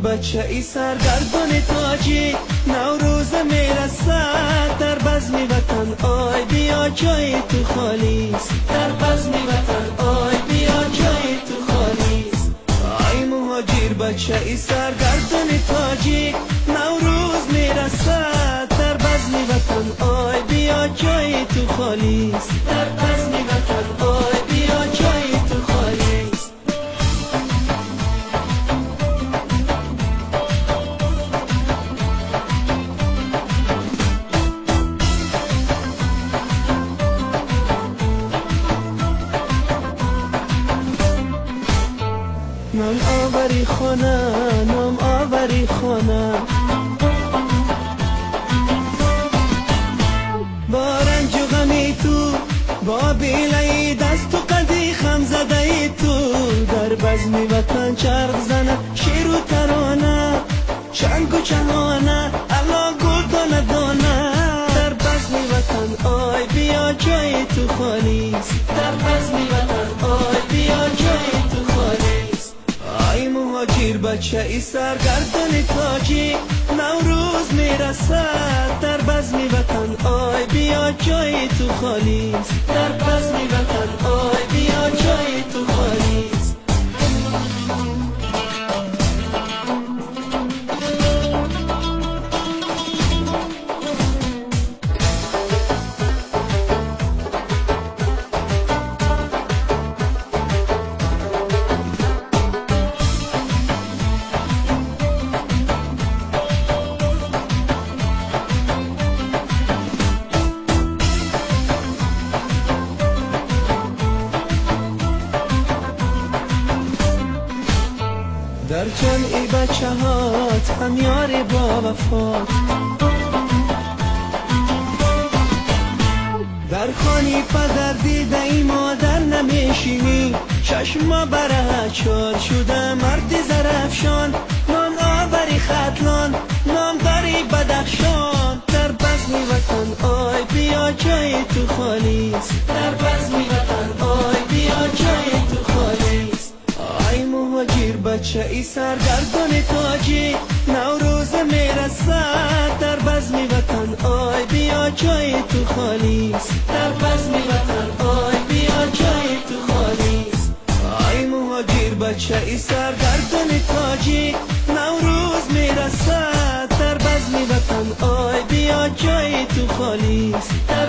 بچه ای سرگردان تاجی، نوروز میرسد در بزم وطن، آی بیا جای تو خالیست، در بزم وطن آی بیا جای تو خالیست. آی مهاجر بچه ای سرگردان تاجی، نوروز میرسد در بزم وطن، آی بیا جای تو خالیست، در بزم وطن آی بیا جای تو خالیست. نام آوری خانه، نام آوری خانه، با رنج و غمی تو، با بیلای دست و قدی خم زده ای تو، در بزم وطن چرخ زنه شیر و ترانه، چنگ و چهانه الا گل دانه دانه، در بزم وطن آی بیا جای تو خالیست، در بزم وطن آی بیا جای تو خالیست. آی مهاجر بچه ای سرگردان تاجی، نوروز میرسد در بزم وطن، آی بیا جای تو خالیست، در بزم وطن آی بیا جای تو خالیست. در جمعی بچه هات هم یار با وفات، در خانی پدر دیده ای مادر نمیشینی، چشما بره چار شده مرد زرفشان، نام آوری خطلان نام داری بدخشان، در بزم وطن آی بیا جای تو خالیست، در بزم وطن آی بیا جای تو خالیست. آی مهاجر بچه ای سرگردان تاجی، نوروز میرسد در بزم وطن، آی بیا جای تو خالیست، در بزم وطن آی بیا جای تو خالیست. آی مهاجر بچه ای سرگردان تاجی، نوروز میرسد در بزم وطن، آی بیا جای تو خالیست، در